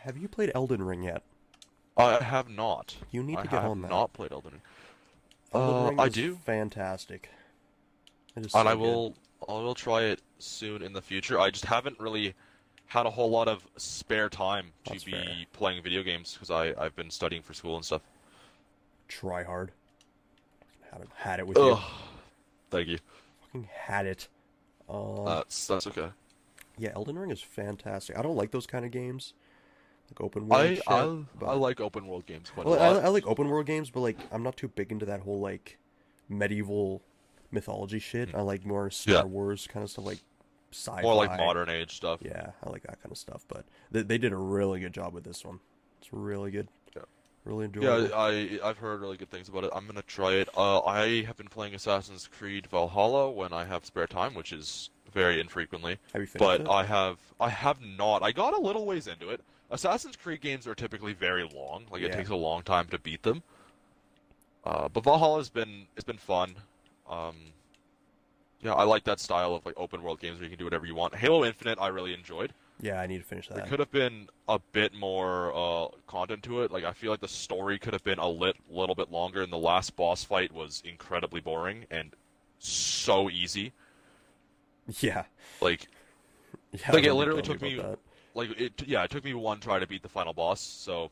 Have you played Elden Ring yet? I have not. You need I to get have on that. not played Elden Ring. Elden Ring I is do, fantastic. It is and so good. I will try it soon in the future. I just haven't really had a whole lot of spare time to That's fair. be playing video games because I've been studying for school and stuff. Try hard. Had it with you. Ugh, thank you. Fucking had it. Um, That's okay. yeah, Elden Ring is fantastic. I don't like those kind of games, like open world I shit, I I but like open world games quite a well, lot. I like open world games, but like I'm not too big into that whole like medieval mythology shit. Hmm. I like more Yeah, Star Wars kind of stuff, like more like sci-fi. modern age stuff. Yeah, I like that kind of stuff. But they did a really good job with this one. It's really good, Yeah. really Yeah, enjoyable. I've heard really good things about it. I'm gonna try it. I have been playing Assassin's Creed Valhalla when I have spare time, which is very infrequently. Have you finished But it? I have not. I got a little ways into it. Assassin's Creed games are typically very long. Like it Yeah, takes a long time to beat them. But Valhalla's been it's been fun. Um, yeah, I like that style of like open world games where you can do whatever you want. Halo Infinite I really enjoyed. yeah. I need to finish There that. could have been a bit more content to it. Like I feel like the story could have been little bit longer, and the last boss fight was incredibly boring and so easy. Yeah, Like yeah. I like it remember you literally telling me took about me that. it took me one try to beat the final boss. So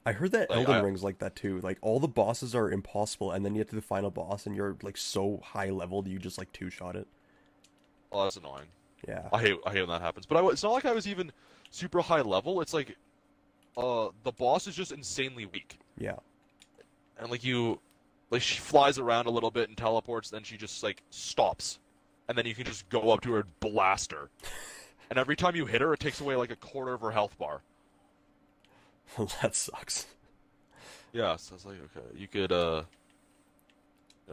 I heard that like Elden Ring's like that too. Like all the bosses are impossible, and then you get to the final boss, and you're like so high leveled, you just like two shot it. oh, that's annoying. Yeah, I hate when that happens. But it's not like I was even super high level. It's like the boss is just insanely weak, yeah. and like she flies around a little bit and teleports, then she just like stops, and then you can just go up to her and blast her. And every time you hit her, it takes away like a quarter of her health bar. That sucks. Yeah, so it's like okay, you could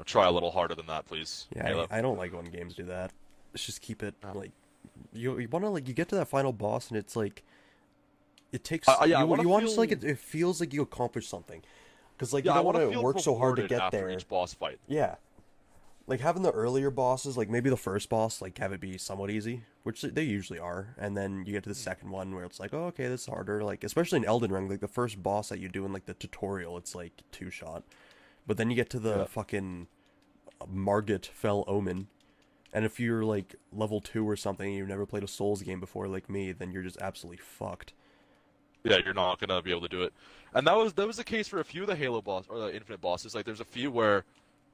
try a little harder than that, please, Yeah, Halo. I don't like when games do that. Let's just keep it No. like you want to like you get to that final boss, and it's like it takes Yeah, I you want you to want to like feel it feels like you accomplished something, because like you yeah, I don't want want to to feel work so hard to rewarded get after there. each boss fight. Yeah, like having the earlier bosses, like maybe the first boss, like have it be somewhat easy, which they usually are, and then you get to the second one where it's like, oh, okay, this is harder. Like especially in Elden Ring, like the first boss that you do in like the tutorial, it's like two shot, but then you get to the Yeah, fucking Margit Fell Omen, and if you're like level two or something, and you've never played a Souls game before, like me, then you're just absolutely fucked. yeah, you're not gonna be able to do it. And that was the case for a few of the Halo boss or the Infinite bosses. Like there's a few where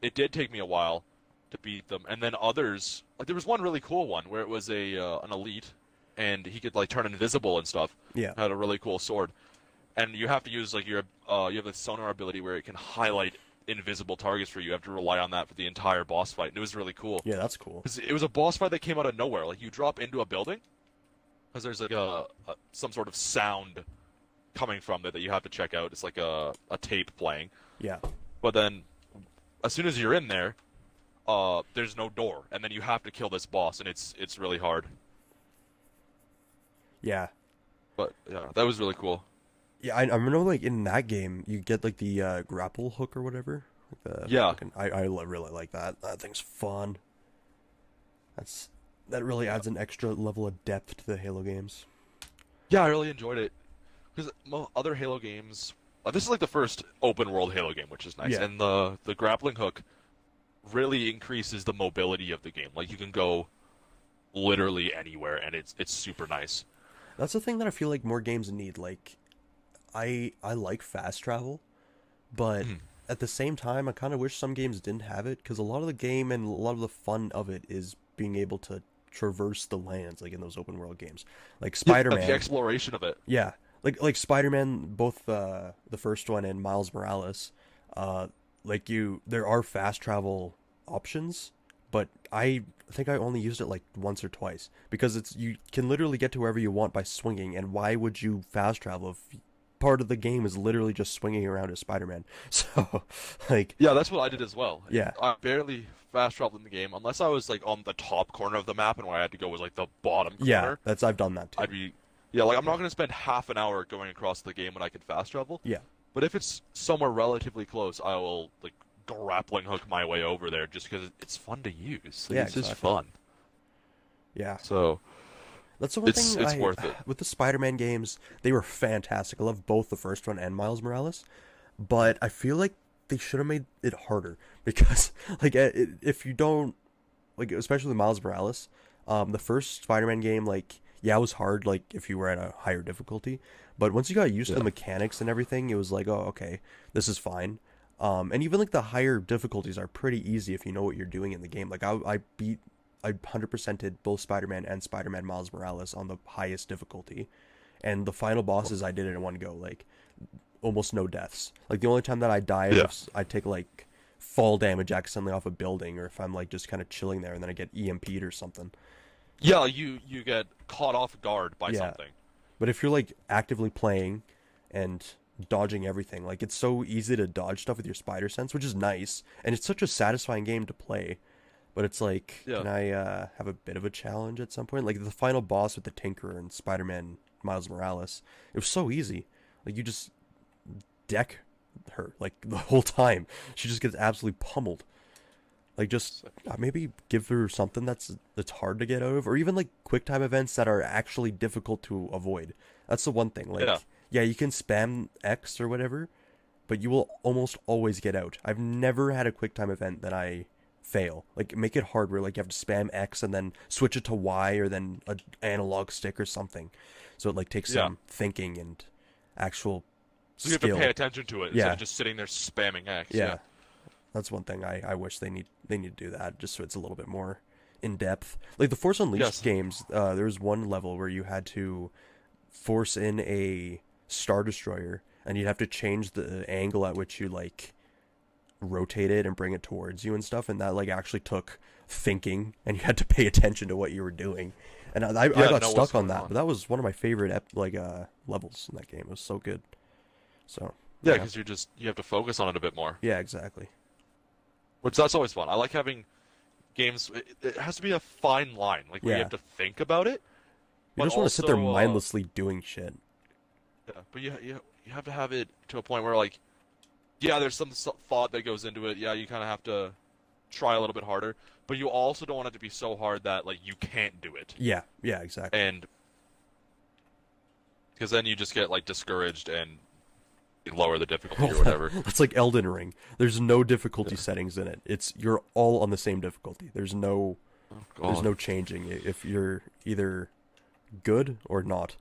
it did take me a while to beat them, and then others like there was one really cool one where it was a an elite, and he could like turn invisible and stuff. Yeah, Had a really cool sword, and you have to use like your you have the sonar ability where it can highlight invisible targets for you. You have to rely on that for the entire boss fight, and it was really cool. yeah, that's cool. 'Cause it was a boss fight that came out of nowhere. Like you drop into a building, because there's like some sort of sound coming from it that you have to check out. It's like a tape playing. Yeah, But then, as soon as you're in there, there's no door, and then you have to kill this boss, and it's really hard. yeah, But yeah, that was really cool. yeah. I know, like in that game, you get like the grapple hook or whatever. Like the Yeah, fucking, really like that. That thing's fun. That's that really adds an extra level of depth to the Halo games. yeah, I really enjoyed it because other Halo games. This is like the first open world Halo game, which is nice, Yeah, and the grappling hook really increases the mobility of the game. Like you can go literally anywhere, and it's super nice. that's the thing that I feel like more games need. Like, I like fast travel, but Mhm. at the same time, I kind of wish some games didn't have it, because a lot of the game and a lot of the fun of it is being able to traverse the lands, like in those open world games, like Yeah, the Spider-Man. exploration of it. Yeah, like Spider-Man, both the first one and Miles Morales. Uh, like there are fast travel options, but I think I only used it like once or twice, because it's you can literally get to wherever you want by swinging, and why would you fast travel if part of the game is literally just swinging around as Spider-Man? So, like, Yeah, that's what I did as well. yeah, I barely fast traveled in the game unless I was like on the top corner of the map and where I had to go was like the bottom yeah, corner. that's I've done that too. I'd be yeah, like I'm not gonna spend half an hour going across the game when I can fast travel. Yeah, But if it's somewhere relatively close, I will like grappling hook my way over there just because it's fun to use. Like, yeah, it's just exactly. fun. Yeah, So That's the one It's thing it's I worth it. with the Spider-Man games, they were fantastic. I love both the first one and Miles Morales, but I feel like they should have made it harder because like if you don't like especially Miles Morales, the first Spider-Man game like yeah, it was hard like if you were at a higher difficulty, but once you got used to the Yeah. mechanics and everything, it was like, oh, okay, this is fine. And even like the higher difficulties are pretty easy if you know what you're doing in the game. Like I 100%ed both Spider-Man and Spider-Man Miles Morales on the highest difficulty, and the final bosses I did it in one go, like almost no deaths. Like the only time that I died Yeah. was I take like fall damage accidentally off a building, or if I'm like just kind of chilling there and then I get EMP'd or something. Yeah, you get caught off guard by Yeah, something. but if you're like actively playing and dodging everything, like it's so easy to dodge stuff with your spider sense, which is nice, and it's such a satisfying game to play. But it's like, Yeah. can I have a bit of a challenge at some point? Like the final boss with the Tinkerer and Spider-Man Miles Morales, it was so easy. Like you just deck her like the whole time. She just gets absolutely pummeled. Like just maybe give her something that's hard to get out of, or even like quick time events that are actually difficult to avoid. That's the one thing. Like, Yeah. yeah, you can spam X or whatever, but you will almost always get out. I've never had a quick time event that I fail. Like make it hard where like you have to spam X and then switch it to Y or then an analog stick or something. So it like takes Yeah. some thinking and actual So you have to skill. pay attention to it instead Yeah, of just sitting there spamming X. yeah. Yeah. That's one thing I wish they need to do that just so it's a little bit more in depth. Like the Force Unleashed Yes. games, there was one level where you had to force in a Star Destroyer and you'd have to change the angle at which you like rotate it and bring it towards you and stuff, and that like actually took thinking and you had to pay attention to what you were doing. And I Yeah, got know what's stuck on going that, on. but that was one of my favorite levels in that game. It was so good. So Yeah, yeah, because you have to focus on it a bit more, yeah, exactly. which that's always fun. I like having games. It has to be a fine line, like where you Yeah, have to think about it, you but just want to sit there also, mindlessly doing shit. yeah, but you have to have it to a point where like, yeah, there's some thought that goes into it. Yeah, you kind of have to try a little bit harder, but you also don't want it to be so hard that like you can't do it, Yeah, yeah, exactly. and because then you just get like discouraged and you lower the difficulty or whatever. That's like Elden Ring. There's no difficulty Yeah. settings in it. It's you're all on the same difficulty. Oh There's God. no changing if you're either good or not.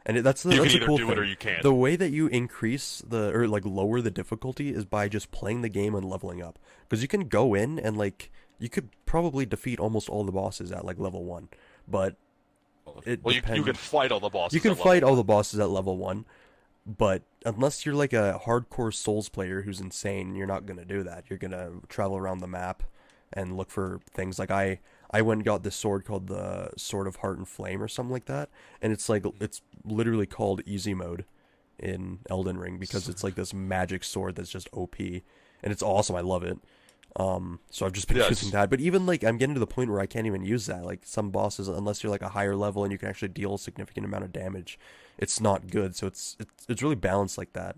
And You can that's a either cool do it or thing. you can't. The way that you increase the or like lower the difficulty is by just playing the game and leveling up. Because you can go in and like you could probably defeat almost all the bosses at like level 1, but it Well, you can depends. fight all the bosses You can at level fight all one. the bosses at level 1, but unless you're like a hardcore Souls player who's insane, you're not gonna do that. You're gonna travel around the map and look for things. Like I went and got this sword called the Sword of Heart and Flame or something like that, and it's like it's literally called easy mode in Elden Ring because it's like this magic sword that's just OP, and it's awesome. I love it. So I've just been using Yes. that. But even like I'm getting to the point where I can't even use that. Like some bosses, unless you're like a higher level and you can actually deal a significant amount of damage, it's not good. So it's really balanced like that.